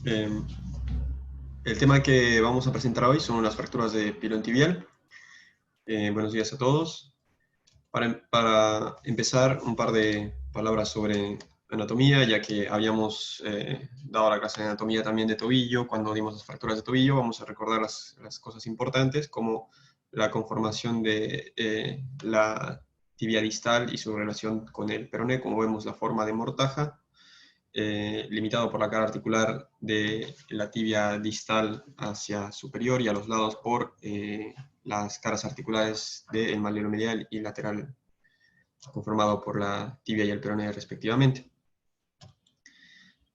Eh, el tema que vamos a presentar hoy son las fracturas de pilón tibial. Buenos días a todos. Para empezar, un par de palabras sobre anatomía, ya que habíamos dado la clase de anatomía también de tobillo. Cuando dimos las fracturas de tobillo, vamos a recordar las cosas importantes, como la conformación de la tibia distal y su relación con el peroné. Como vemos, la forma de mortaja, limitado por la cara articular de la tibia distal hacia superior y a los lados por las caras articulares del malleolomedial y lateral, conformado por la tibia y el peroné respectivamente.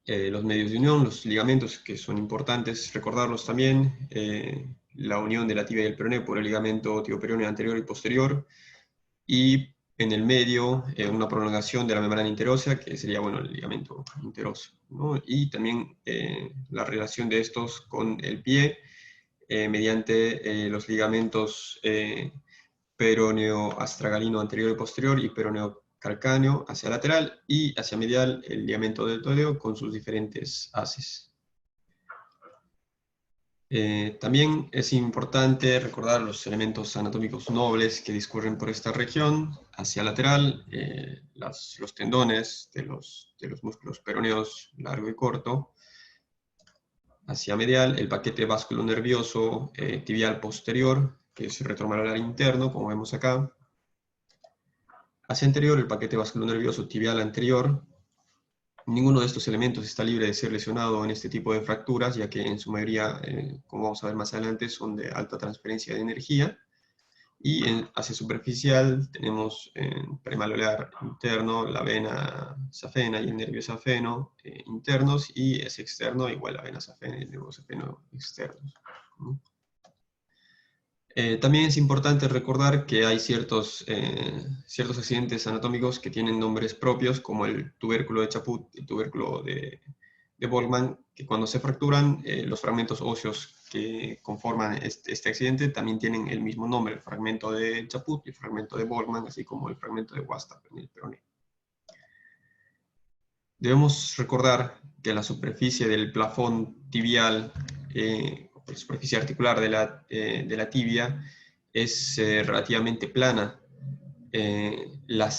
Los medios de unión, los ligamentos, que son importantes recordarlos también, la unión de la tibia y el peroné por el ligamento tibioperoneo anterior y posterior, y en el medio una prolongación de la membrana interósea, que sería, bueno, el ligamento interóseo, ¿no? Y también la relación de estos con el pie mediante los ligamentos peroneo astragalino anterior y posterior y peroneo calcáneo hacia lateral, y hacia medial el ligamento deltoideo con sus diferentes haces. También es importante recordar los elementos anatómicos nobles que discurren por esta región. Hacia lateral, los tendones de los músculos peroneos largo y corto. Hacia medial, el paquete vasculonervioso tibial posterior, que es retromalar interno, como vemos acá. Hacia anterior, el paquete vasculonervioso tibial anterior. Ninguno de estos elementos está libre de ser lesionado en este tipo de fracturas, ya que en su mayoría, como vamos a ver más adelante, son de alta transferencia de energía. Y hacia superficial tenemos premalolar interno, la vena safena y el nervio safeno internos, y hacia externo igual la vena safena y el nervio safeno externos. También es importante recordar que hay ciertos accidentes anatómicos que tienen nombres propios, como el tubérculo de Chaput y el tubérculo de Volkmann, que cuando se fracturan, los fragmentos óseos que conforman este accidente también tienen el mismo nombre, el fragmento de Chaput y el fragmento de Volkmann, así como el fragmento de Wastad en el peroné. Debemos recordar que la superficie del plafón tibial, la superficie articular de la tibia, es relativamente plana. La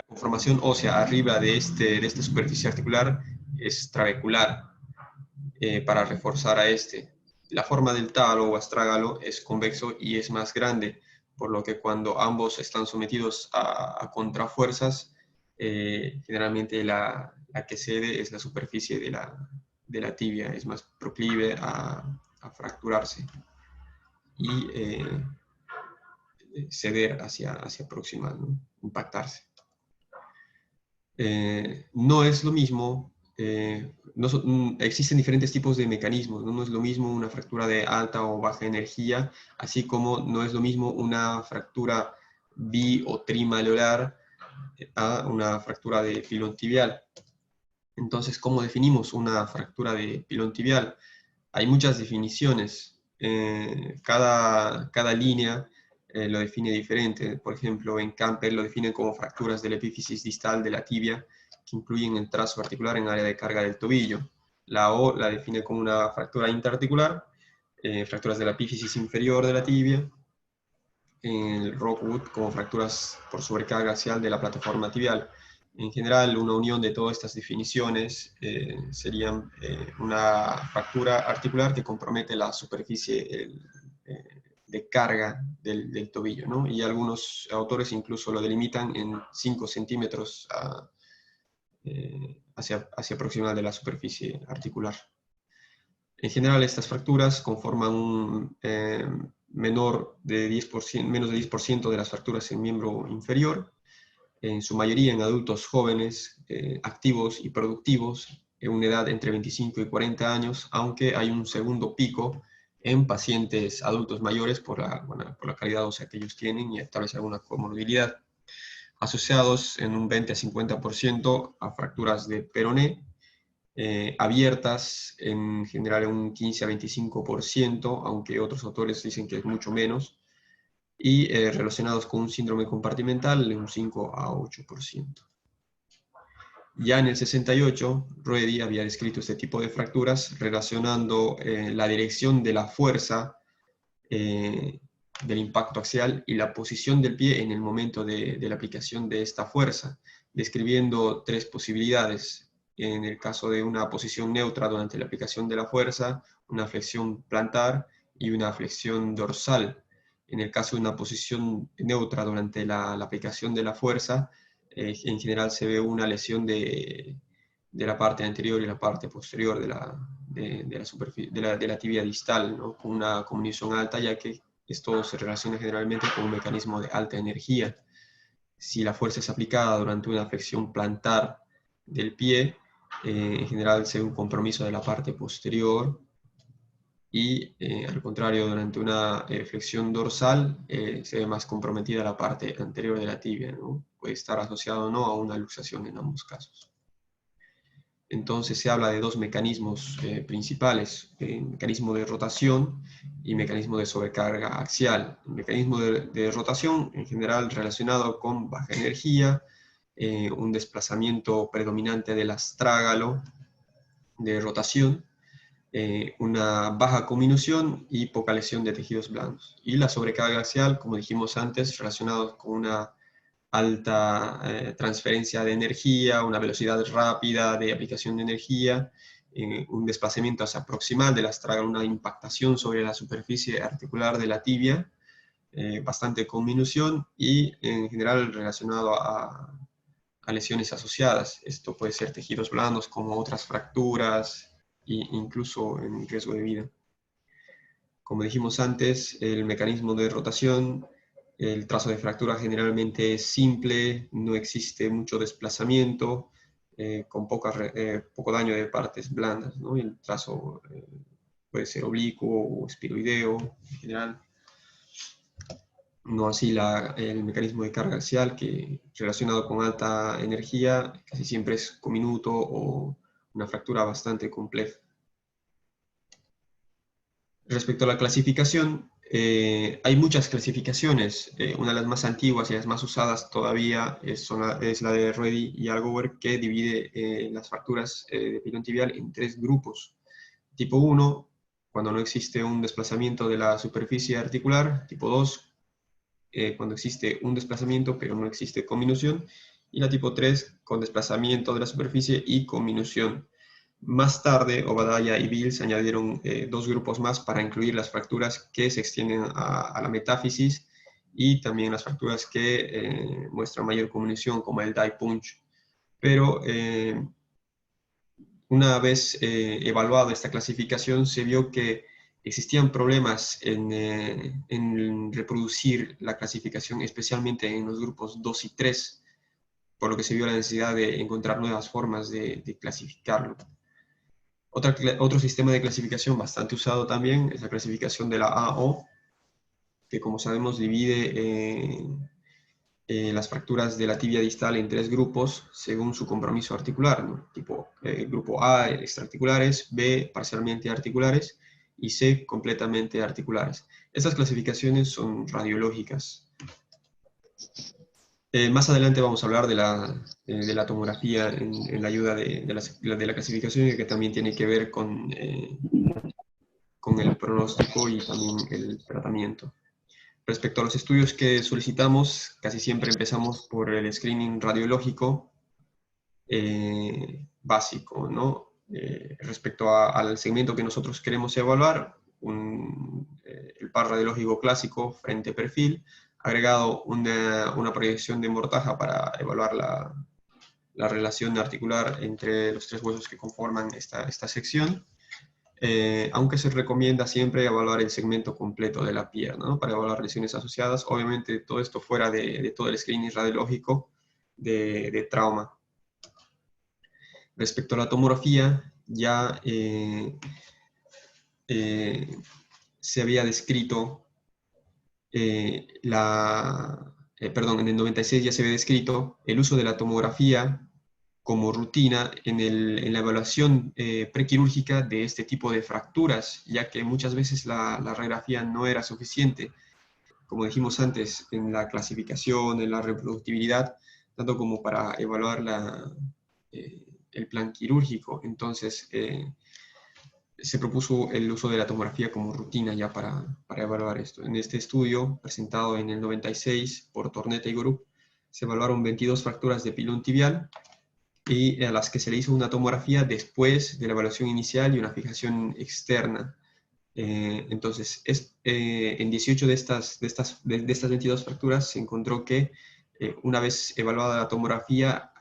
conformación ósea arriba de esta superficie articular es trabecular para reforzar a este. La forma del talo o astrágalo es convexo y es más grande, por lo que cuando ambos están sometidos a contrafuerzas, generalmente la que cede es la superficie de la tibia, es más proclive a fracturarse y ceder hacia proximal, ¿no? Impactarse. No es lo mismo, existen diferentes tipos de mecanismos, ¿no? No es lo mismo una fractura de alta o baja energía, así como no es lo mismo una fractura bi o trimaleolar a una fractura de pilón tibial. Entonces, ¿cómo definimos una fractura de pilón tibial? Hay muchas definiciones. Cada línea lo define diferente. Por ejemplo, en Camper lo definen como fracturas de la epífisis distal de la tibia que incluyen el trazo articular en área de carga del tobillo. La O la define como una fractura interarticular, fracturas de la epífisis inferior de la tibia. El Rockwood como fracturas por sobrecarga axial de la plataforma tibial. En general, una unión de todas estas definiciones serían una fractura articular que compromete la superficie de carga del tobillo, ¿no? Y algunos autores incluso lo delimitan en 5 centímetros hacia proximal de la superficie articular. En general, estas fracturas conforman un menos de 10% de las fracturas en miembro inferior, en su mayoría en adultos jóvenes, activos y productivos, en una edad entre 25 y 40 años, aunque hay un segundo pico en pacientes adultos mayores por la calidad ósea que ellos tienen y tal vez alguna comorbilidad, asociados en un 20 a 50% a fracturas de peroné, abiertas en general en un 15 a 25%, aunque otros autores dicen que es mucho menos, y relacionados con un síndrome compartimental de un 5 a 8%. Ya en el 68, Ruedi había descrito este tipo de fracturas relacionando la dirección de la fuerza del impacto axial y la posición del pie en el momento de la aplicación de esta fuerza, describiendo tres posibilidades. En el caso de una posición neutra durante la aplicación de la fuerza, una flexión plantar y una flexión dorsal. En el caso de una posición neutra durante la aplicación de la fuerza, en general se ve una lesión de la parte anterior y la parte posterior de la tibia distal, ¿no? Con una comunión alta, ya que esto se relaciona generalmente con un mecanismo de alta energía. Si la fuerza es aplicada durante una flexión plantar del pie, en general se ve un compromiso de la parte posterior, y al contrario, durante una flexión dorsal se ve más comprometida la parte anterior de la tibia, ¿no? Puede estar asociado o no a una luxación en ambos casos. Entonces se habla de dos mecanismos principales, mecanismo de rotación y mecanismo de sobrecarga axial. El mecanismo de rotación, en general relacionado con baja energía, un desplazamiento predominante del astrágalo de rotación, una baja conminución y poca lesión de tejidos blandos. Y la sobrecarga axial, como dijimos antes, relacionado con una alta transferencia de energía, una velocidad rápida de aplicación de energía, un desplazamiento hacia proximal del astrágalo, una impactación sobre la superficie articular de la tibia, bastante conminución y en general relacionado a lesiones asociadas. Esto puede ser tejidos blandos como otras fracturas e incluso en riesgo de vida. Como dijimos antes, el mecanismo de rotación, el trazo de fractura generalmente es simple, no existe mucho desplazamiento, con poco daño de partes blandas, ¿no? Y el trazo puede ser oblicuo o espiroideo en general. No así el mecanismo de carga axial, que relacionado con alta energía casi siempre es cominuto o una fractura bastante compleja. Respecto a la clasificación, hay muchas clasificaciones. Una de las más antiguas y las más usadas todavía es la de Ruedi y Algower, que divide las fracturas de pilón tibial en tres grupos. Tipo 1, cuando no existe un desplazamiento de la superficie articular. Tipo 2, cuando existe un desplazamiento pero no existe conminución. Y la tipo 3, con desplazamiento de la superficie y conminución. Más tarde, Obadaya y Bills añadieron dos grupos más para incluir las fracturas que se extienden a la metáfisis y también las fracturas que muestran mayor conmunición, como el die punch. Pero una vez evaluada esta clasificación, se vio que existían problemas en reproducir la clasificación, especialmente en los grupos 2 y 3, por lo que se vio la necesidad de encontrar nuevas formas de clasificarlo. Otro sistema de clasificación bastante usado también es la clasificación de la AO, que como sabemos divide las fracturas de la tibia distal en tres grupos según su compromiso articular, ¿no? Tipo grupo A, extraarticulares; B, parcialmente articulares; y C, completamente articulares. Estas clasificaciones son radiológicas. Más adelante vamos a hablar de la tomografía en la ayuda de la clasificación, que también tiene que ver con el pronóstico y también el tratamiento. Respecto a los estudios que solicitamos, casi siempre empezamos por el screening radiológico básico, ¿no? Respecto al segmento que nosotros queremos evaluar, el par radiológico clásico frente-perfil, agregado una proyección de mortaja para evaluar la relación articular entre los tres huesos que conforman esta sección. Aunque se recomienda siempre evaluar el segmento completo de la pierna, ¿no? Para evaluar lesiones asociadas. Obviamente todo esto fuera de todo el screening radiológico de trauma. Respecto a la tomografía, ya se había descrito, en el 96 ya se había descrito el uso de la tomografía como rutina en la evaluación prequirúrgica de este tipo de fracturas, ya que muchas veces la radiografía no era suficiente, como dijimos antes, en la clasificación, en la reproductibilidad, tanto como para evaluar el plan quirúrgico. Entonces, se propuso el uso de la tomografía como rutina ya para evaluar esto. En este estudio, presentado en el 96 por Tornetta y Group, se evaluaron 22 fracturas de pilón tibial y a las que se le hizo una tomografía después de la evaluación inicial y una fijación externa. Entonces, en 18 de estas 22 fracturas se encontró que una vez evaluada la tomografía,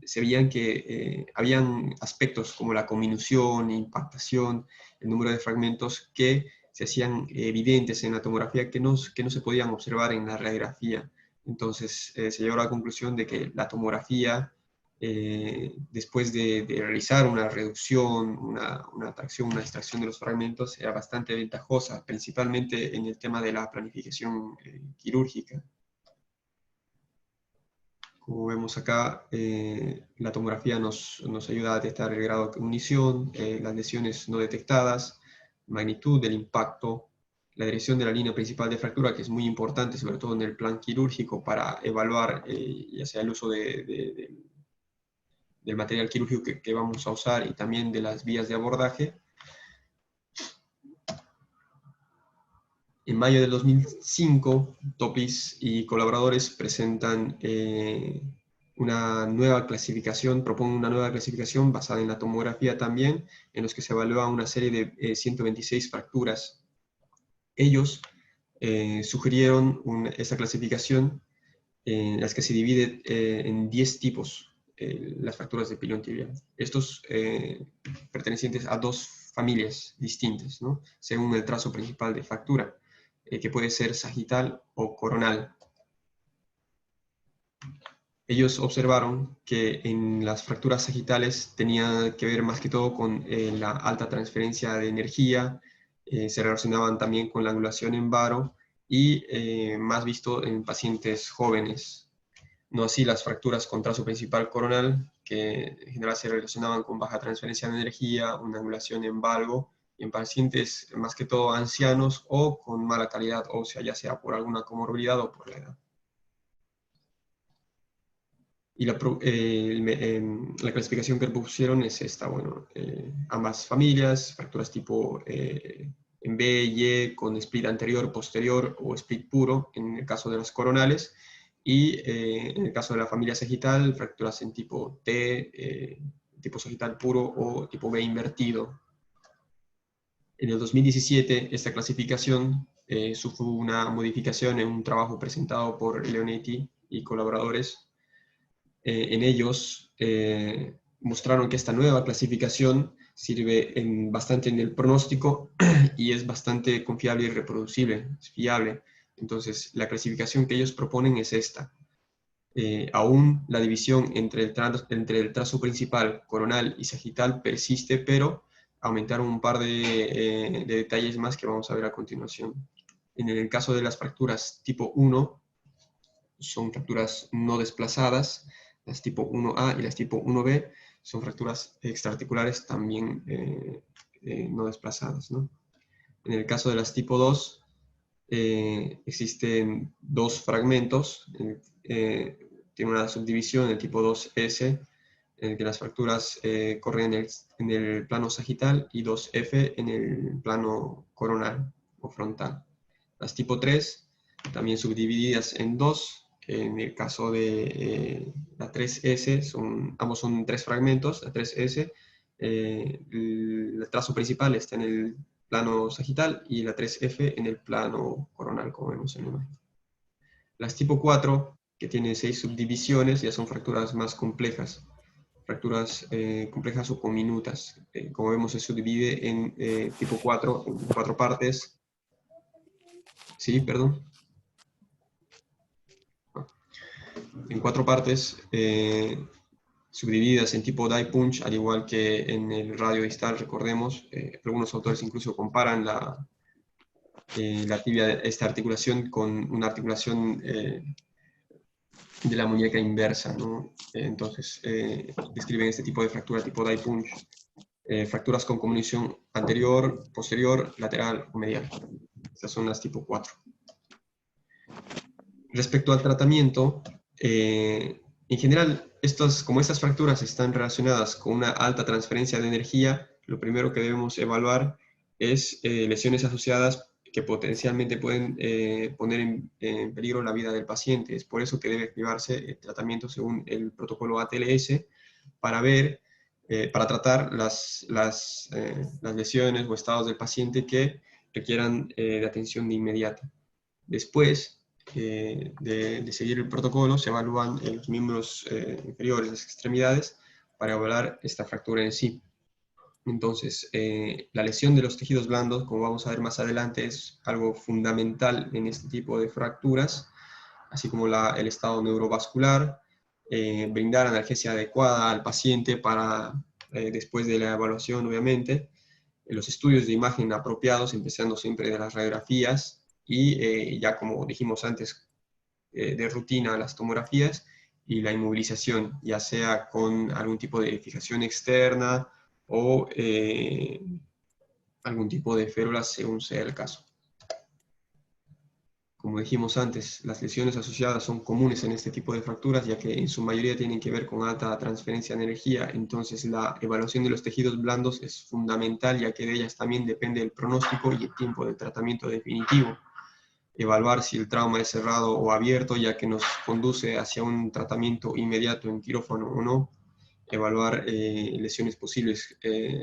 se veían que habían aspectos como la cominución, impactación, el número de fragmentos que se hacían evidentes en la tomografía que no se podían observar en la radiografía. Entonces se llegó a la conclusión de que la tomografía, después de realizar una reducción, una atracción, una extracción de los fragmentos, era bastante ventajosa, principalmente en el tema de la planificación quirúrgica. Como vemos acá, la tomografía nos ayuda a detectar el grado de munición, las lesiones no detectadas, magnitud del impacto, la dirección de la línea principal de fractura, que es muy importante, sobre todo en el plan quirúrgico, para evaluar ya sea el uso del material quirúrgico que vamos a usar y también de las vías de abordaje. En mayo del 2005, Topis y colaboradores presentan una nueva clasificación, proponen una nueva clasificación basada en la tomografía también, en los que se evalúa una serie de 126 fracturas. Ellos sugirieron esta clasificación en las que se divide en 10 tipos las fracturas de pilón tibial. Estos pertenecientes a dos familias distintas, ¿no? Según el trazo principal de fractura, que puede ser sagital o coronal. Ellos observaron que en las fracturas sagitales tenía que ver más que todo con la alta transferencia de energía, se relacionaban también con la angulación en varo y más visto en pacientes jóvenes. No así las fracturas con trazo principal coronal, que en general se relacionaban con baja transferencia de energía, una angulación en valgo, y en pacientes más que todo ancianos o con mala calidad ósea, ya sea por alguna comorbilidad o por la edad. Y la clasificación que propusieron es esta, bueno, ambas familias, fracturas tipo en B, Y, con split anterior, posterior o split puro, en el caso de las coronales, y en el caso de la familia sagital, fracturas en tipo T, tipo sagital puro o tipo B invertido. En el 2017, esta clasificación sufrió una modificación en un trabajo presentado por Leonetti y colaboradores. En ellos mostraron que esta nueva clasificación sirve bastante en el pronóstico y es bastante confiable y reproducible, es fiable. Entonces, la clasificación que ellos proponen es esta. Aún la división entre el trazo principal, coronal y sagital persiste, pero aumentaron un par de detalles más que vamos a ver a continuación. En el caso de las fracturas tipo 1, son fracturas no desplazadas, las tipo 1A y las tipo 1B son fracturas extraarticulares también no desplazadas, ¿no? En el caso de las tipo 2, existen dos fragmentos, tiene una subdivisión, el tipo 2S, en el que las fracturas corren en el plano sagital y 2F en el plano coronal o frontal. Las tipo 3, también subdivididas en dos. En el caso de la 3S, ambos son tres fragmentos, la 3S, el trazo principal está en el plano sagital y la 3F en el plano coronal, como vemos en la imagen. Las tipo 4, que tienen 6 subdivisiones, ya son fracturas más complejas, fracturas complejas o cominutas. Como vemos, se subdivide en tipo 4, en 4 partes. Sí, perdón. En 4 partes subdivididas en tipo die punch, al igual que en el radio distal, recordemos. Algunos autores incluso comparan la tibia, esta articulación con una articulación de la muñeca inversa, ¿no? Entonces, describen este tipo de fractura tipo die punch. Fracturas con comunicación anterior, posterior, lateral o medial. Estas son las tipo 4. Respecto al tratamiento, en general, como estas fracturas están relacionadas con una alta transferencia de energía, lo primero que debemos evaluar es lesiones asociadas que potencialmente pueden poner en peligro la vida del paciente. Es por eso que debe activarse el tratamiento según el protocolo ATLS para ver, para tratar las lesiones o estados del paciente que requieran de atención de inmediata. Después de seguir el protocolo, se evalúan los miembros inferiores, las extremidades, para evaluar esta fractura en sí. Entonces, la lesión de los tejidos blandos, como vamos a ver más adelante, es algo fundamental en este tipo de fracturas, así como el estado neurovascular, brindar analgesia adecuada al paciente para, después de la evaluación, obviamente, los estudios de imagen apropiados, empezando siempre de las radiografías, y ya como dijimos antes, de rutina las tomografías, y la inmovilización, ya sea con algún tipo de fijación externa, o algún tipo de férula según sea el caso. Como dijimos antes, las lesiones asociadas son comunes en este tipo de fracturas, ya que en su mayoría tienen que ver con alta transferencia de energía. Entonces la evaluación de los tejidos blandos es fundamental, ya que de ellas también depende el pronóstico y el tiempo del tratamiento definitivo. Evaluar si el trauma es cerrado o abierto, ya que nos conduce hacia un tratamiento inmediato en quirófano o no. Evaluar lesiones posibles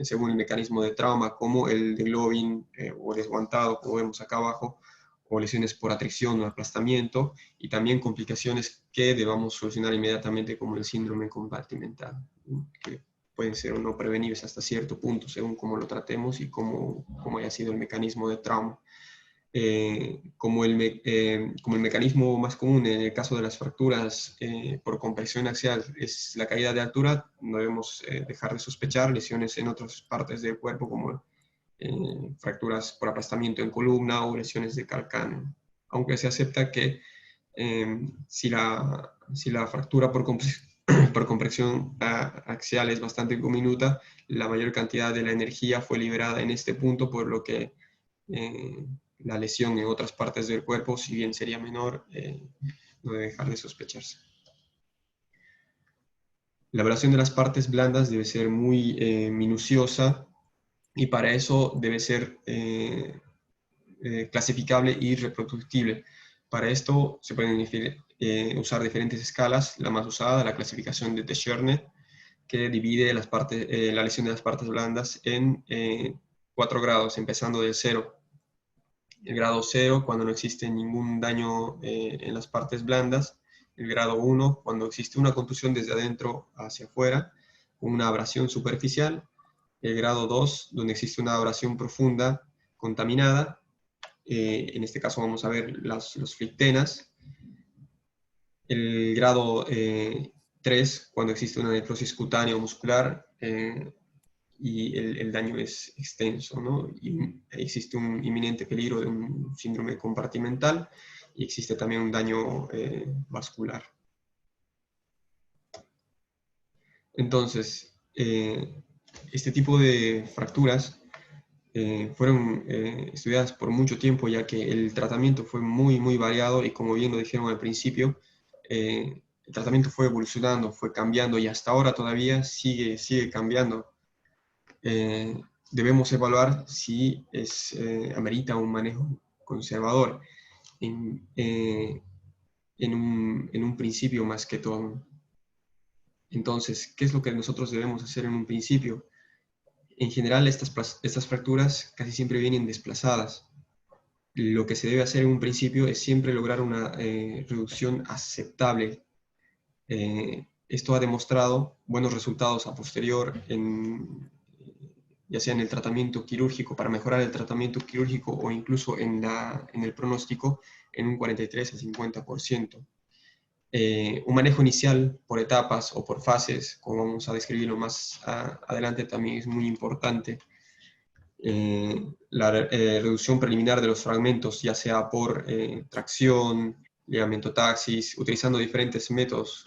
según el mecanismo de trauma, como el de Glovin o desguantado, como vemos acá abajo, o lesiones por atracción o aplastamiento, y también complicaciones que debamos solucionar inmediatamente, como el síndrome compartimental, que pueden ser o no prevenibles hasta cierto punto, según cómo lo tratemos y cómo haya sido el mecanismo de trauma. Como el mecanismo más común en el caso de las fracturas por compresión axial es la caída de altura, no debemos dejar de sospechar lesiones en otras partes del cuerpo, como fracturas por aplastamiento en columna o lesiones de calcáneo. Aunque se acepta que si la fractura por compresión axial es bastante diminuta, la mayor cantidad de la energía fue liberada en este punto, por lo que la lesión en otras partes del cuerpo, si bien sería menor, no debe dejar de sospecharse. La evaluación de las partes blandas debe ser muy minuciosa, y para eso debe ser clasificable y reproductible. Para esto se pueden usar diferentes escalas. La más usada, la clasificación de Descherne, que divide la lesión de las partes blandas en 4 grados, empezando del 0. El grado 0, cuando no existe ningún daño en las partes blandas. El grado 1, cuando existe una contusión desde adentro hacia afuera, con una abrasión superficial. El grado 2, donde existe una abrasión profunda contaminada. En este caso vamos a ver los flictenas. El grado 3, cuando existe una necrosis cutánea o muscular, y el daño es extenso, ¿no? Y existe un inminente peligro de un síndrome compartimental, y existe también un daño vascular. Entonces, este tipo de fracturas fueron estudiadas por mucho tiempo, ya que el tratamiento fue muy, muy variado, y como bien lo dijeron al principio, el tratamiento fue evolucionando, fue cambiando, y hasta ahora todavía sigue cambiando. Debemos evaluar si amerita un manejo conservador en un principio más que todo. Entonces, ¿qué es lo que nosotros debemos hacer en un principio? En general, estas fracturas casi siempre vienen desplazadas. Lo que se debe hacer en un principio es siempre lograr una reducción aceptable. Esto ha demostrado buenos resultados a posterior, ya sea en el tratamiento quirúrgico, para mejorar el tratamiento quirúrgico, o incluso en el pronóstico, en un 43 a 50%. Un manejo inicial por etapas o por fases, como vamos a describirlo más adelante, también es muy importante. La reducción preliminar de los fragmentos, ya sea por tracción, ligamento-taxis, utilizando diferentes métodos,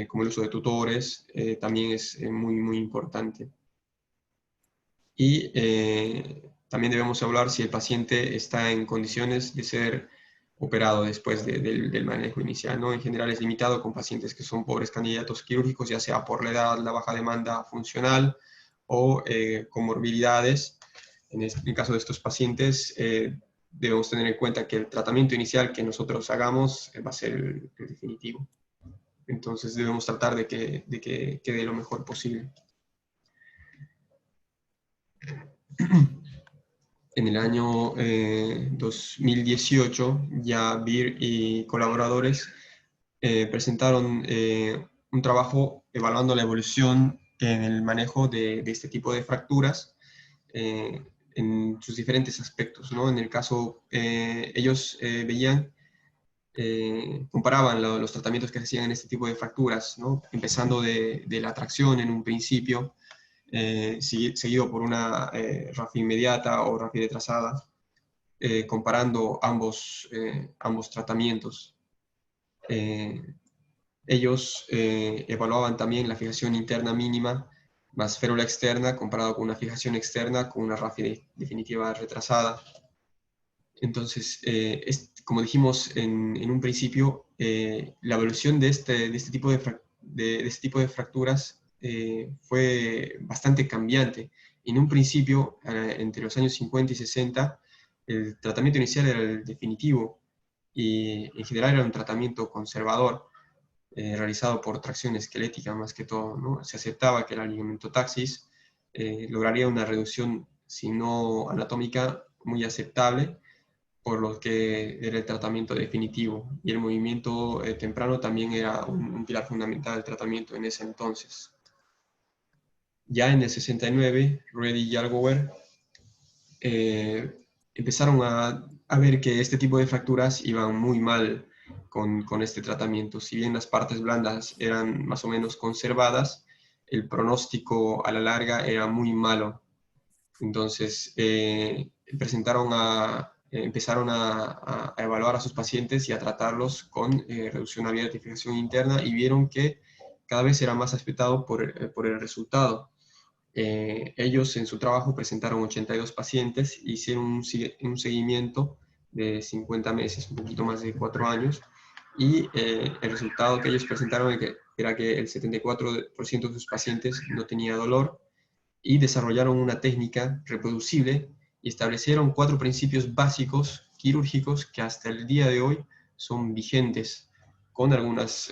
como el uso de tutores, también es muy, muy importante. Y también debemos hablar si el paciente está en condiciones de ser operado después del manejo inicial, ¿no? En general es limitado con pacientes que son pobres candidatos quirúrgicos, ya sea por la edad, la baja demanda funcional o comorbilidades. En el caso de estos pacientes, debemos tener en cuenta que el tratamiento inicial que nosotros hagamos va a ser el definitivo. Entonces debemos tratar de que quede lo mejor posible. En el año 2018, ya Beer y colaboradores presentaron un trabajo evaluando la evolución en el manejo de este tipo de fracturas en sus diferentes aspectos, ¿no? En el caso, ellos veían, comparaban los tratamientos que se hacían en este tipo de fracturas, ¿no? Empezando de la tracción en un principio, seguido por una RAFI inmediata o RAFI de trazada, comparando ambos tratamientos. Ellos evaluaban también la fijación interna mínima más férula externa comparado con una fijación externa con una RAFI definitiva retrasada. Entonces, como dijimos en un principio, la evolución de este tipo de fracturas fue bastante cambiante. En un principio, entre los años 50 y 60, el tratamiento inicial era el definitivo y en general era un tratamiento conservador realizado por tracción esquelética más que todo, ¿no? Se aceptaba que la ligamento-taxis lograría una reducción, si no anatómica, muy aceptable, por lo que era el tratamiento definitivo. Y el movimiento temprano también era un pilar fundamental del tratamiento en ese entonces. Ya en el 69, Reddy y Algower empezaron a ver que este tipo de fracturas iban muy mal con este tratamiento. Si bien las partes blandas eran más o menos conservadas, el pronóstico a la larga era muy malo. Entonces, empezaron a evaluar a sus pacientes y a tratarlos con reducción abierta y fijación interna y vieron que cada vez era más aceptado por el resultado. Ellos en su trabajo presentaron 82 pacientes, hicieron un seguimiento de 50 meses, un poquito más de 4 años, y el resultado que ellos presentaron era que el 74% de sus pacientes no tenía dolor, y desarrollaron una técnica reproducible y establecieron 4 principios básicos quirúrgicos que hasta el día de hoy son vigentes, con algunas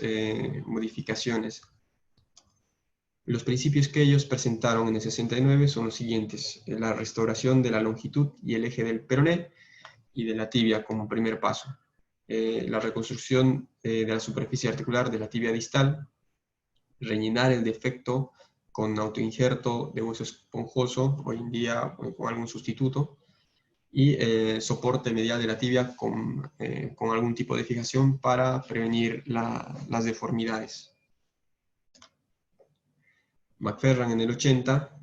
modificaciones. Los principios que ellos presentaron en el 69 son los siguientes: la restauración de la longitud y el eje del peroné y de la tibia como primer paso, la reconstrucción de la superficie articular de la tibia distal, rellenar el defecto con autoinjerto de hueso esponjoso, hoy en día con algún sustituto, y soporte medial de la tibia con algún tipo de fijación para prevenir las deformidades. McFerran en el 80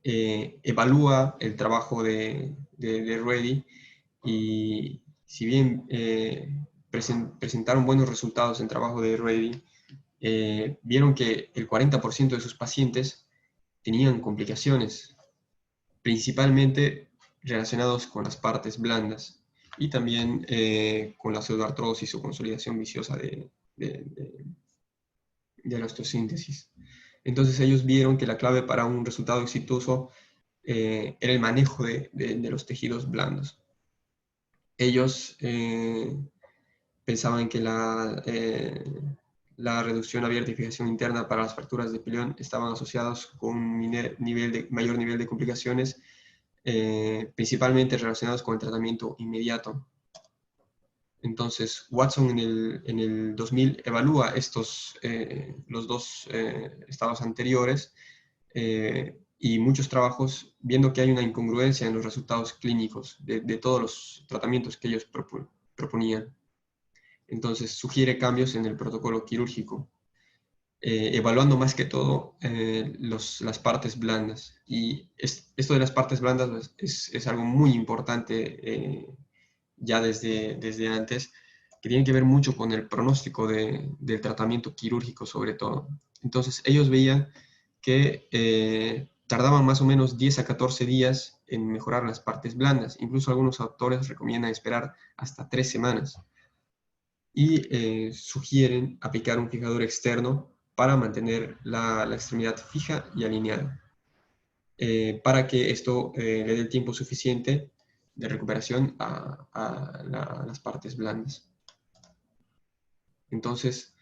evalúa el trabajo de Reddy y si bien presentaron buenos resultados en el trabajo de Reddy, vieron que el 40% de sus pacientes tenían complicaciones, principalmente relacionados con las partes blandas y también con la pseudoartrosis o consolidación viciosa de la osteosíntesis. Entonces ellos vieron que la clave para un resultado exitoso era el manejo de los tejidos blandos. Ellos pensaban que la reducción abierta y fijación interna para las fracturas de pilión estaban asociados con un mayor nivel de complicaciones, principalmente relacionados con el tratamiento inmediato. Entonces, Watson en el 2000 evalúa los dos estados anteriores y muchos trabajos viendo que hay una incongruencia en los resultados clínicos de todos los tratamientos que ellos proponían. Entonces, sugiere cambios en el protocolo quirúrgico, evaluando más que todo las partes blandas. Y esto de las partes blandas pues, es algo muy importante ya desde antes, que tiene que ver mucho con el pronóstico del tratamiento quirúrgico sobre todo. Entonces ellos veían que tardaban más o menos 10 a 14 días en mejorar las partes blandas. Incluso algunos autores recomiendan esperar hasta 3 semanas. y sugieren aplicar un fijador externo para mantener la extremidad fija y alineada, para que esto le dé el tiempo suficiente de recuperación a las partes blandas. Entonces,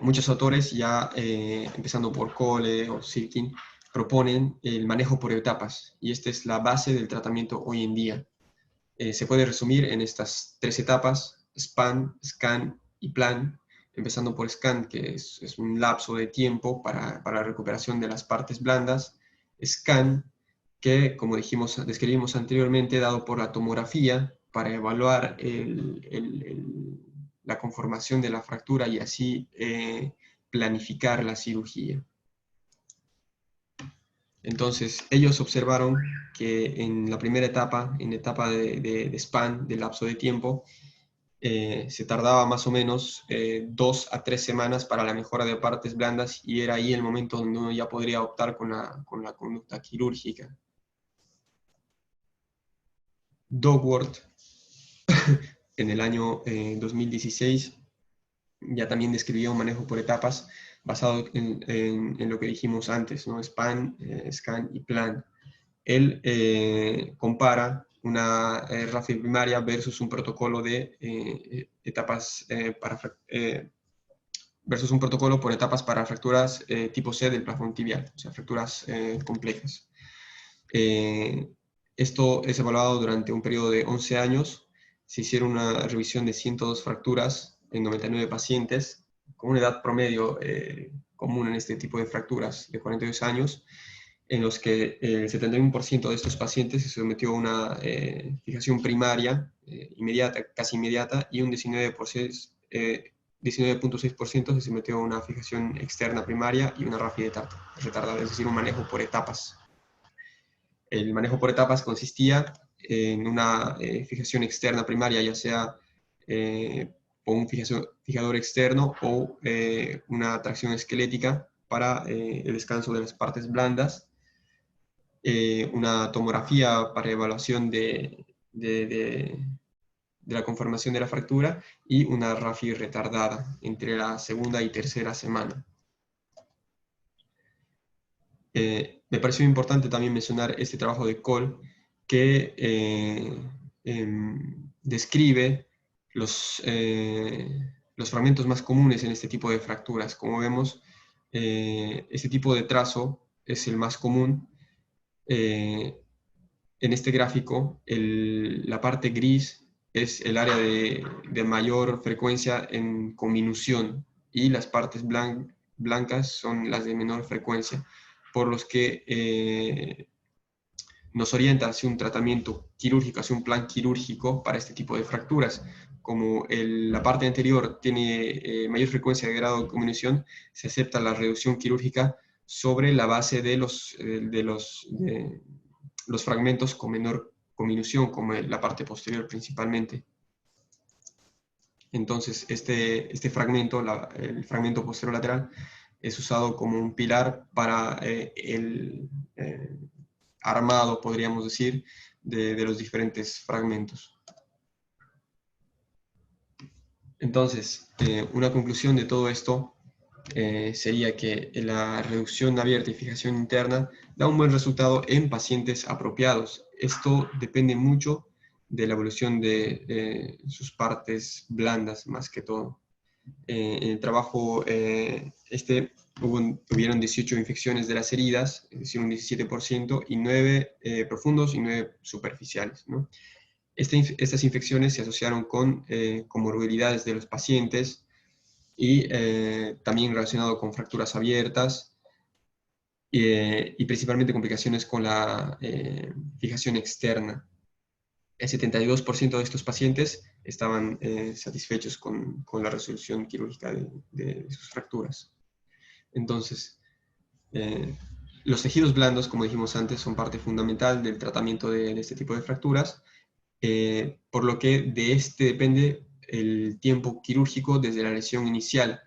muchos autores, ya empezando por Cole o Silkin, proponen el manejo por etapas, y esta es la base del tratamiento hoy en día. Se puede resumir en estas 3 etapas: span, scan y plan, empezando por scan, que es un lapso de tiempo para la recuperación de las partes blandas; scan, que como describimos anteriormente, dado por la tomografía para evaluar la conformación de la fractura y así planificar la cirugía. Entonces, ellos observaron que en la primera etapa, en la etapa de span, de lapso de tiempo, se tardaba más o menos 2 a 3 semanas para la mejora de partes blandas, y era ahí el momento donde uno ya podría optar con la conducta quirúrgica. Duckworth, en el año 2016, ya también describió un manejo por etapas basado en lo que dijimos antes, ¿no? Span, scan y plan. Él compara una RAFI primaria versus un protocolo de etapas versus un protocolo por etapas para fracturas tipo C del plafón tibial, o sea, fracturas complejas. Esto es evaluado durante un periodo de 11 años. Se hicieron una revisión de 102 fracturas en 99 pacientes, con una edad promedio común en este tipo de fracturas de 42 años, en los que el 71% de estos pacientes se sometió a una fijación primaria inmediata, casi inmediata, y un 19.6% se sometió a una fijación externa primaria y una RAFI retardada, es decir, un manejo por etapas. El manejo por etapas consistía en una fijación externa primaria, ya sea con un fijador externo o una tracción esquelética para el descanso de las partes blandas, una tomografía para evaluación de la conformación de la fractura, y una RAFI retardada entre la segunda y tercera semana. Me pareció importante también mencionar este trabajo de Cole, que describe los fragmentos más comunes en este tipo de fracturas. Como vemos, este tipo de trazo es el más común. En este gráfico, la parte gris es el área de mayor frecuencia en conminución, y las partes blancas son las de menor frecuencia, por los que nos orienta hacia un tratamiento quirúrgico, hacia un plan quirúrgico para este tipo de fracturas. Como la parte anterior tiene mayor frecuencia de grado de conminución, se acepta la reducción quirúrgica sobre la base de los fragmentos con menor conminución, como la parte posterior principalmente. Entonces, este fragmento, el fragmento posterior lateral, es usado como un pilar para el armado, podríamos decir, de los diferentes fragmentos. Entonces, una conclusión de todo esto sería que la reducción abierta y fijación interna da un buen resultado en pacientes apropiados. Esto depende mucho de la evolución de sus partes blandas, más que todo. En el trabajo hubieron 18 infecciones de las heridas, es decir, un 17%, y 9 profundos y 9 superficiales, ¿no? Estas infecciones se asociaron con comorbilidades de los pacientes, y también relacionado con fracturas abiertas, y principalmente complicaciones con la fijación externa. El 72% de estos pacientes estaban satisfechos con la resolución quirúrgica de sus fracturas. Entonces, los tejidos blandos, como dijimos antes, son parte fundamental del tratamiento de este tipo de fracturas, por lo que de este depende el tiempo quirúrgico desde la lesión inicial.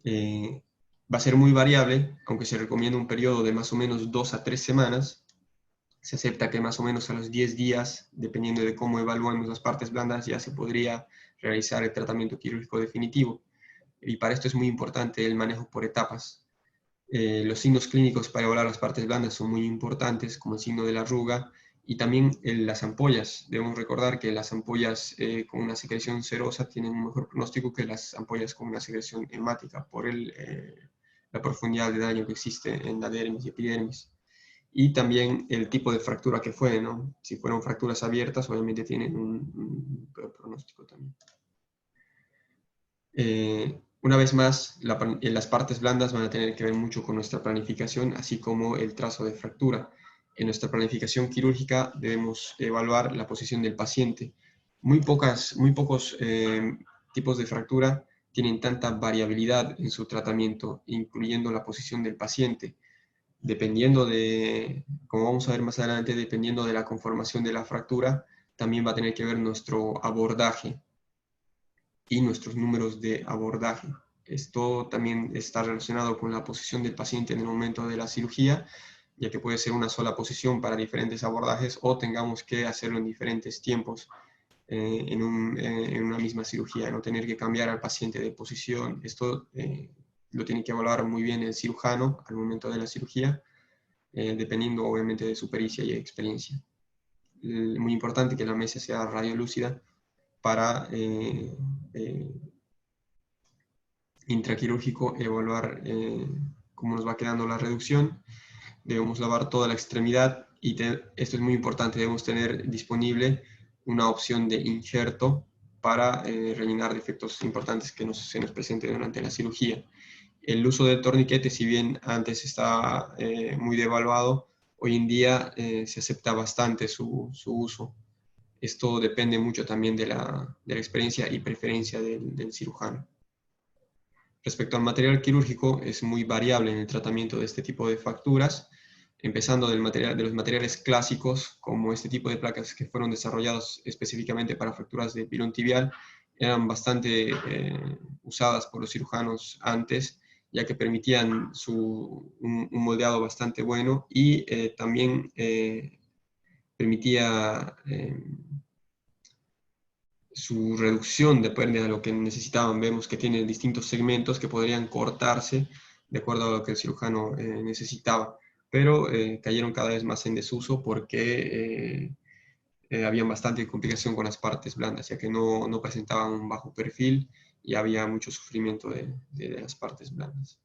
Va a ser muy variable, aunque se recomienda un periodo de más o menos 2 a 3 semanas. Se acepta que más o menos a los 10 días, dependiendo de cómo evaluamos las partes blandas, ya se podría realizar el tratamiento quirúrgico definitivo. Y para esto es muy importante el manejo por etapas. Los signos clínicos para evaluar las partes blandas son muy importantes, como el signo de la arruga, y también las ampollas. Debemos recordar que las ampollas con una secreción serosa tienen un mejor pronóstico que las ampollas con una secreción hemática, por la profundidad de daño que existe en la dermis y epidermis. Y también el tipo de fractura que fue, ¿no? Si fueron fracturas abiertas, obviamente tienen un peor pronóstico también. Una vez más, las partes blandas van a tener que ver mucho con nuestra planificación, así como el trazo de fractura. En nuestra planificación quirúrgica debemos evaluar la posición del paciente. Muy pocos tipos de fractura tienen tanta variabilidad en su tratamiento, incluyendo la posición del paciente. Dependiendo de, como vamos a ver más adelante, dependiendo de la conformación de la fractura, también va a tener que ver nuestro abordaje y nuestros números de abordaje. Esto también está relacionado con la posición del paciente en el momento de la cirugía, ya que puede ser una sola posición para diferentes abordajes o tengamos que hacerlo en diferentes tiempos en una misma cirugía, no tener que cambiar al paciente de posición. Esto lo tiene que evaluar muy bien el cirujano al momento de la cirugía, dependiendo obviamente de su pericia y experiencia. Muy importante que la mesa sea radiolúcida para intraquirúrgico evaluar cómo nos va quedando la reducción. Debemos lavar toda la extremidad y esto es muy importante, debemos tener disponible una opción de injerto para rellenar defectos importantes que se nos presenten durante la cirugía. El uso del torniquete, si bien antes estaba muy devaluado, hoy en día se acepta bastante su uso. Esto depende mucho también de la experiencia y preferencia del cirujano. Respecto al material quirúrgico, es muy variable en el tratamiento de este tipo de fracturas, empezando de los materiales clásicos, como este tipo de placas que fueron desarrollados específicamente para fracturas de pilón tibial, eran bastante usadas por los cirujanos antes, ya que permitían un moldeado bastante bueno y también permitía su reducción depende de lo que necesitaban. Vemos que tiene distintos segmentos que podrían cortarse de acuerdo a lo que el cirujano necesitaba, pero cayeron cada vez más en desuso porque había bastante complicación con las partes blandas, ya que no presentaban un bajo perfil y había mucho sufrimiento de las partes blandas.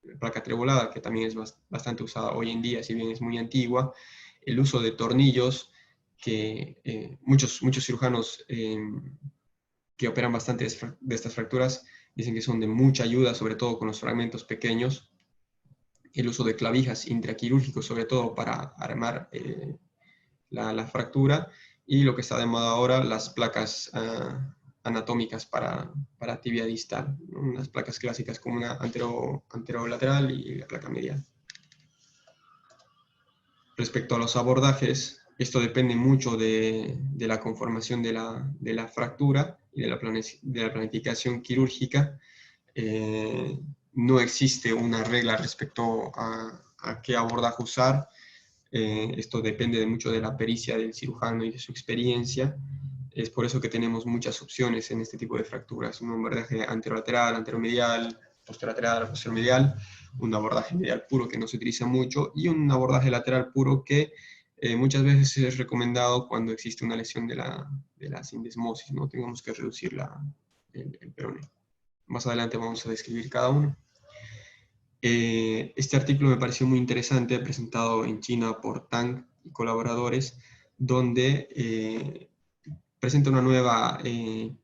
La placa trebolada, que también es bastante usada hoy en día, si bien es muy antigua, el uso de tornillos, que muchos cirujanos que operan bastante de estas fracturas dicen que son de mucha ayuda, sobre todo con los fragmentos pequeños. El uso de clavijas intraquirúrgicos, sobre todo para armar la fractura. Y lo que está de moda ahora, las placas anatómicas para tibia distal, ¿no? Unas placas clásicas como una anterolateral y la placa medial. Respecto a los abordajes, esto depende mucho de la conformación de la fractura y de la planificación quirúrgica. No existe una regla respecto a qué abordaje usar. Esto depende mucho de la pericia del cirujano y de su experiencia. Es por eso que tenemos muchas opciones en este tipo de fracturas. Un abordaje anterolateral, anteromedial, posterolateral, posteromedial, un abordaje medial puro que no se utiliza mucho y un abordaje lateral puro que muchas veces es recomendado cuando existe una lesión de la sindesmosis, ¿no? Tengamos que reducir el peroné. Más adelante vamos a describir cada uno. Este artículo me pareció muy interesante, presentado en China por Tang y colaboradores, donde presenta una nueva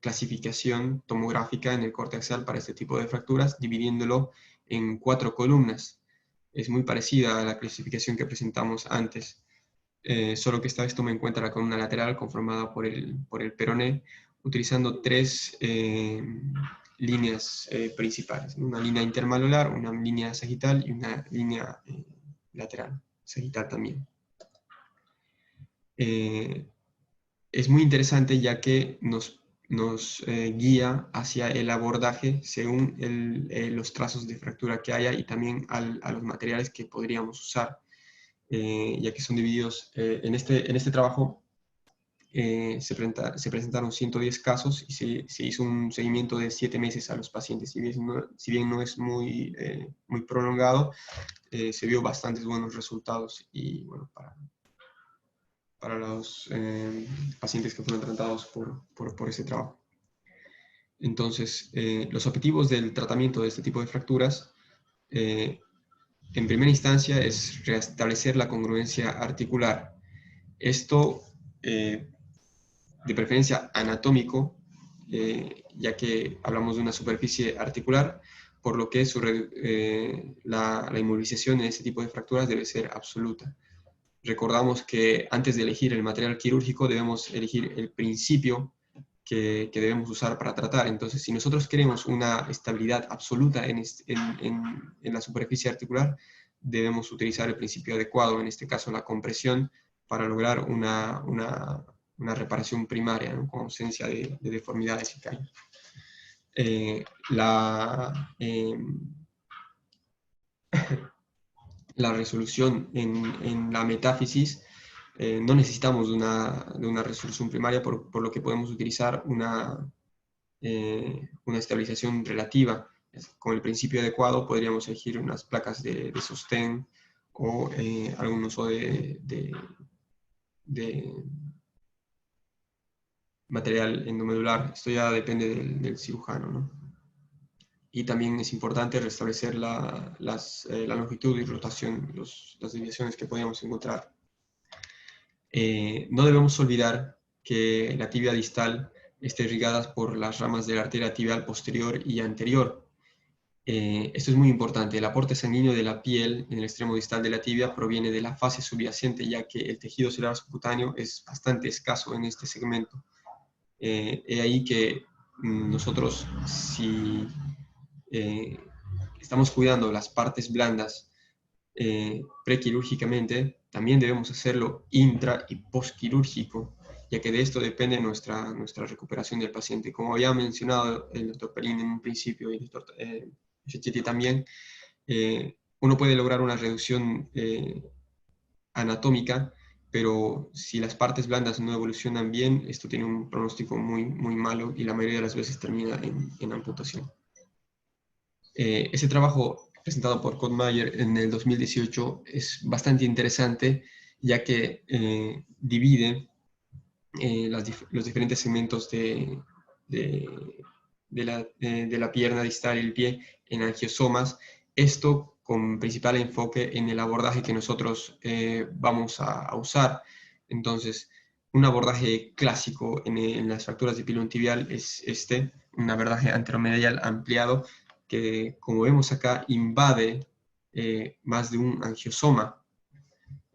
clasificación tomográfica en el corte axial para este tipo de fracturas, dividiéndolo en 4 columnas. Es muy parecida a la clasificación que presentamos antes, solo que esta vez toma en cuenta la columna lateral conformada por el peroné, utilizando 3 líneas principales, una línea intermalular, una línea sagital y una línea lateral, sagital también. Es muy interesante ya que nos guía hacia el abordaje según los trazos de fractura que haya y también a los materiales que podríamos usar, ya que son divididos en este trabajo. se presentaron 110 casos y se hizo un seguimiento de 7 meses a los pacientes. Si bien no es muy prolongado, se vio bastantes buenos resultados y bueno, para los pacientes que fueron tratados por ese trabajo. Entonces, los objetivos del tratamiento de este tipo de fracturas, en primera instancia, es restablecer la congruencia articular. Esto, de preferencia anatómico, ya que hablamos de una superficie articular, por lo que la inmovilización en este tipo de fracturas debe ser absoluta. Recordamos que antes de elegir el material quirúrgico debemos elegir el principio que debemos usar para tratar. Entonces, si nosotros queremos una estabilidad absoluta en la superficie articular, debemos utilizar el principio adecuado, en este caso la compresión, para lograr una reparación primaria, ¿no?, con ausencia de deformidades y callos. La resolución en la metáfisis, no necesitamos de una resolución primaria, por lo que podemos utilizar una estabilización relativa. Con el principio adecuado podríamos elegir unas placas de sostén o algún uso de material endomedular. Esto ya depende del cirujano, ¿no? Y también es importante restablecer la longitud y rotación, las desviaciones que podríamos encontrar. No debemos olvidar que la tibia distal está irrigada por las ramas de la arteria tibial posterior y anterior. Esto es muy importante. El aporte sanguíneo de la piel en el extremo distal de la tibia proviene de la fase subyacente, ya que el tejido celular subcutáneo es bastante escaso en este segmento. Es ahí que nosotros, si estamos cuidando las partes blandas prequirúrgicamente, también debemos hacerlo intra y postquirúrgico, ya que de esto depende nuestra recuperación del paciente. Como había mencionado el doctor Perín en un principio y el doctor Schettiti también, uno puede lograr una reducción anatómica, pero si las partes blandas no evolucionan bien, esto tiene un pronóstico muy malo y la mayoría de las veces termina en amputación. Ese trabajo presentado por Kottmayer en el 2018 es bastante interesante, ya que divide los diferentes segmentos de la pierna distal y el pie en angiosomas. Esto con principal enfoque en el abordaje que nosotros vamos a usar. Entonces, un abordaje clásico en las fracturas de pilón tibial es un abordaje anteromedial ampliado, que, como vemos acá, invade más de un angiosoma.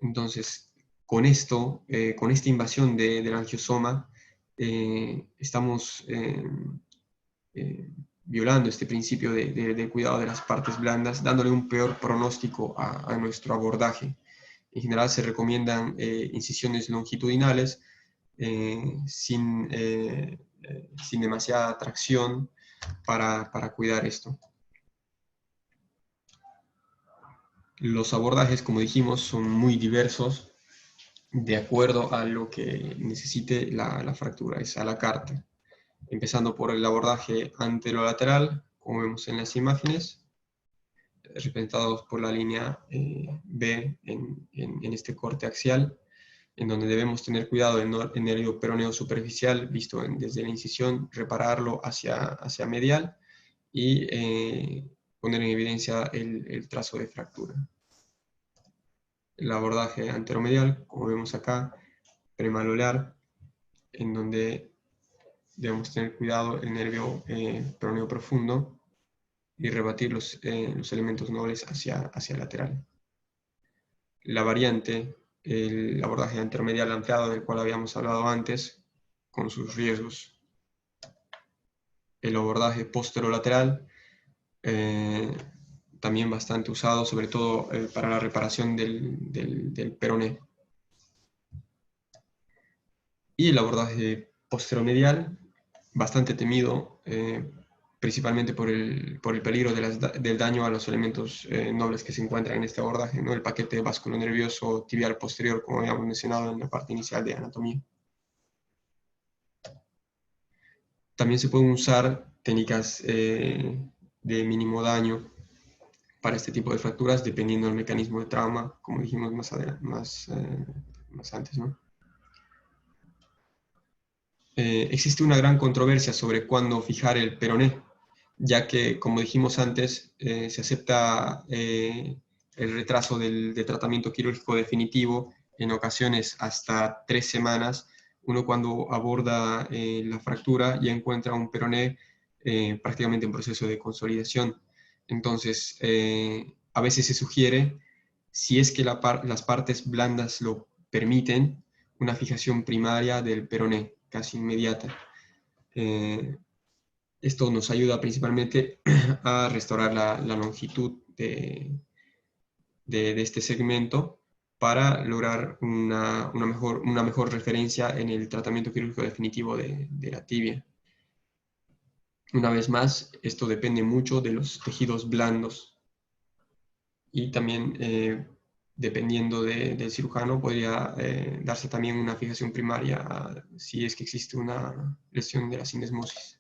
Entonces, con esta invasión del angiosoma, estamos violando este principio de cuidado de las partes blandas, dándole un peor pronóstico a nuestro abordaje. En general se recomiendan incisiones longitudinales sin demasiada tracción para cuidar esto. Los abordajes, como dijimos, son muy diversos de acuerdo a lo que necesite la fractura, es a la carta. Empezando por el abordaje anterolateral, como vemos en las imágenes, representados por la línea B en este corte axial, en donde debemos tener cuidado el nervio peroneo superficial, visto desde la incisión, repararlo hacia medial y poner en evidencia el trazo de fractura. El abordaje anteromedial, como vemos acá, premalolar, en donde debemos tener cuidado el nervio peroneo profundo y rebatir los elementos nobles hacia lateral. La variante, el abordaje anteromedial ampliado, del cual habíamos hablado antes, con sus riesgos. El abordaje posterolateral, también bastante usado, sobre todo para la reparación del peroné. Y el abordaje posteromedial, bastante temido, principalmente por el peligro del daño a los elementos nobles que se encuentran en este abordaje, ¿no? El paquete vasculonervioso tibial posterior, como habíamos mencionado en la parte inicial de anatomía. También se pueden usar técnicas de mínimo daño para este tipo de fracturas, dependiendo del mecanismo de trauma, como dijimos más antes, ¿no? Existe una gran controversia sobre cuándo fijar el peroné, ya que, como dijimos antes, se acepta el retraso del tratamiento quirúrgico definitivo, en ocasiones hasta 3 semanas. Uno, cuando aborda la fractura, ya encuentra un peroné prácticamente en proceso de consolidación. Entonces, a veces se sugiere, si es que las partes blandas lo permiten, una fijación primaria del peroné, casi inmediata. Eh, Esto nos ayuda principalmente a restaurar la longitud de este segmento para lograr una mejor referencia en el tratamiento quirúrgico definitivo de la tibia. Una vez más, esto depende mucho de los tejidos blandos y también, dependiendo del cirujano, podría darse también una fijación primaria si es que existe una lesión de la sinesmosis.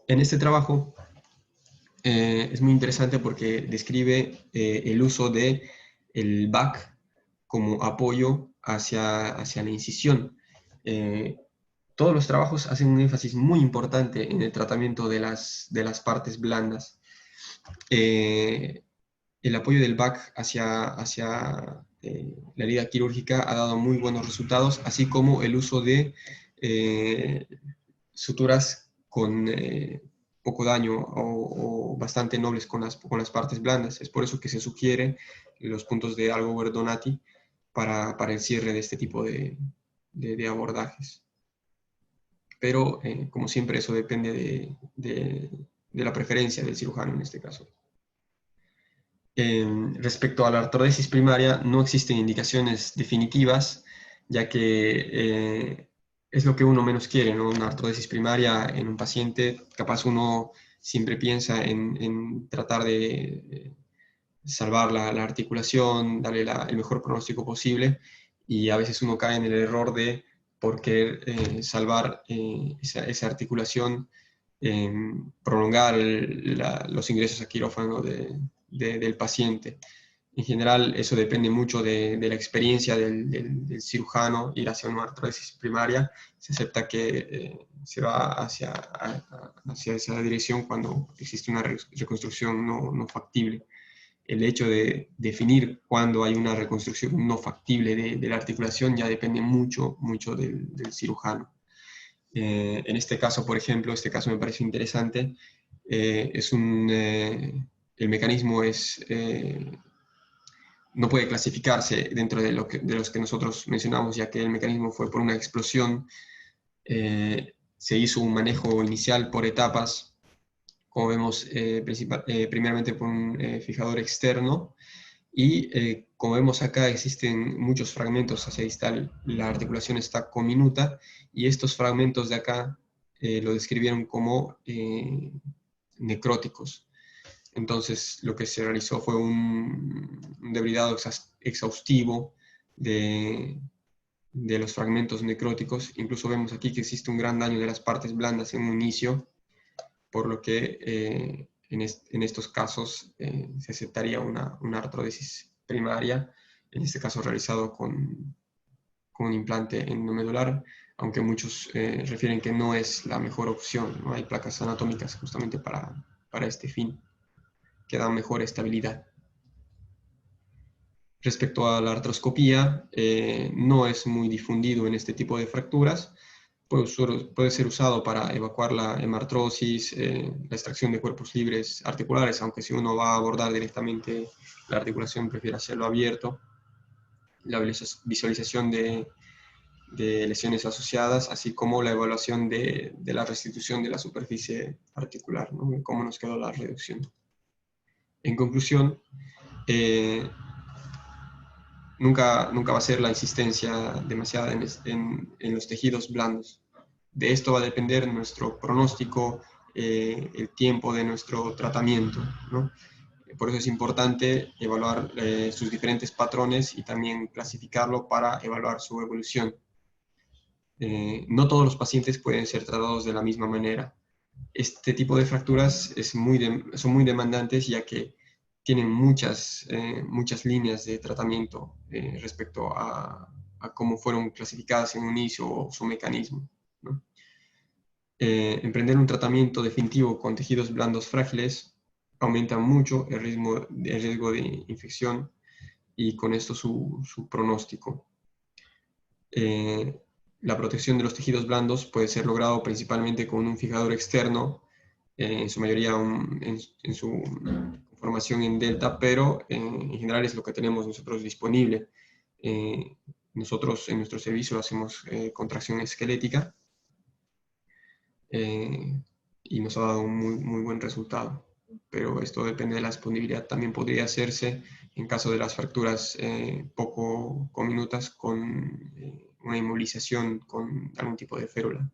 En este trabajo es muy interesante porque describe el uso de el back como apoyo hacia la incisión. Eh, Todos los trabajos hacen un énfasis muy importante en el tratamiento de las partes blandas. Eh, el apoyo del back hacia la herida quirúrgica ha dado muy buenos resultados, así como el uso de eh, suturas con poco daño o bastante nobles con las partes blandas. Es por eso que se sugiere los puntos de Algover Donati para el cierre de este tipo de abordajes. Pero, como siempre, eso depende de la preferencia del cirujano en este caso. Respecto a la artrodesis primaria, no existen indicaciones definitivas, ya que es lo que uno menos quiere, ¿no? Una artrodesis primaria en un paciente, capaz uno siempre piensa en tratar de salvar la articulación, darle el mejor pronóstico posible, y a veces uno cae en el error de, por querer salvar esa articulación, prolongar los ingresos a quirófano del paciente. En general, eso depende mucho de la experiencia del cirujano ir hacia una artrodesis primaria. Se acepta que se va hacia esa dirección cuando existe una reconstrucción no factible. El hecho de definir cuándo hay una reconstrucción no factible de la articulación ya depende mucho del cirujano. En este caso, por ejemplo, este caso me parece interesante, el mecanismo no puede clasificarse dentro de los que nosotros mencionamos, ya que el mecanismo fue por una explosión. Se hizo un manejo inicial por etapas, como vemos, primeramente por un fijador externo, y como vemos acá existen muchos fragmentos hacia distal, la articulación está cominuta, y estos fragmentos de acá lo describieron como necróticos. Entonces, lo que se realizó fue un debridado exhaustivo de los fragmentos necróticos. Incluso vemos aquí que existe un gran daño de las partes blandas en un inicio, por lo que en estos casos se aceptaría una artrodesis primaria, en este caso realizado con un implante endomedular, aunque muchos refieren que no es la mejor opción, ¿no? Hay placas anatómicas justamente para este fin, que dan mejor estabilidad. Respecto a la artroscopía, no es muy difundido en este tipo de fracturas. Puede ser usado para evacuar la hemartrosis, la extracción de cuerpos libres articulares, aunque si uno va a abordar directamente la articulación, prefiere hacerlo abierto. La visualización de lesiones asociadas, así como la evaluación de la restitución de la superficie articular, ¿no? Cómo nos quedó la reducción. En conclusión, nunca va a ser la insistencia demasiada en los tejidos blandos. De esto va a depender nuestro pronóstico, el tiempo de nuestro tratamiento, ¿no? Por eso es importante evaluar sus diferentes patrones y también clasificarlo para evaluar su evolución. No todos los pacientes pueden ser tratados de la misma manera. Este tipo de fracturas son muy demandantes, ya que tienen muchas líneas de tratamiento respecto a cómo fueron clasificadas en un inicio o su mecanismo, ¿no? Emprender un tratamiento definitivo con tejidos blandos frágiles aumenta mucho el riesgo de infección y con esto su pronóstico. La protección de los tejidos blandos puede ser logrado principalmente con un fijador externo, en su mayoría en su conformación en delta, pero en general es lo que tenemos nosotros disponible. Nosotros en nuestro servicio hacemos contracción esquelética y nos ha dado un muy buen resultado. Pero esto depende de la disponibilidad. También podría hacerse en caso de las fracturas poco minutas con una inmovilización con algún tipo de férula.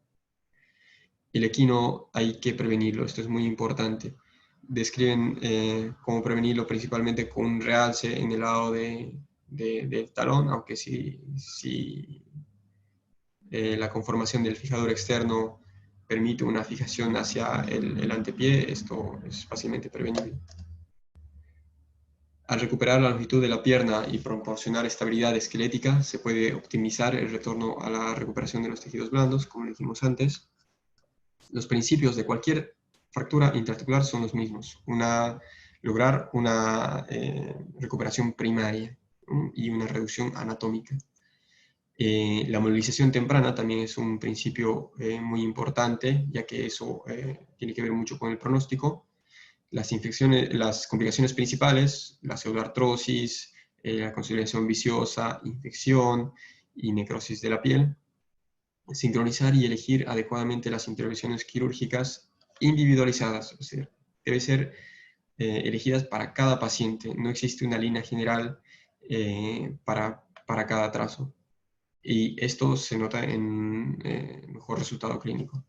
El equino hay que prevenirlo, esto es muy importante. Describen cómo prevenirlo principalmente con un realce en el lado del talón, aunque si la conformación del fijador externo permite una fijación hacia el antepié, esto es fácilmente prevenible. Al recuperar la longitud de la pierna y proporcionar estabilidad esquelética, se puede optimizar el retorno a la recuperación de los tejidos blandos, como dijimos antes. Los principios de cualquier fractura interarticular son los mismos. Lograr una recuperación primaria, ¿no? Y una reducción anatómica. La movilización temprana también es un principio muy importante, ya que eso tiene que ver mucho con el pronóstico. Las complicaciones principales, la pseudoartrosis, la consolidación viciosa, infección y necrosis de la piel. Sincronizar y elegir adecuadamente las intervenciones quirúrgicas individualizadas, es decir, debe ser elegidas para cada paciente, no existe una línea general para cada trazo. Y esto se nota en mejor resultado clínico.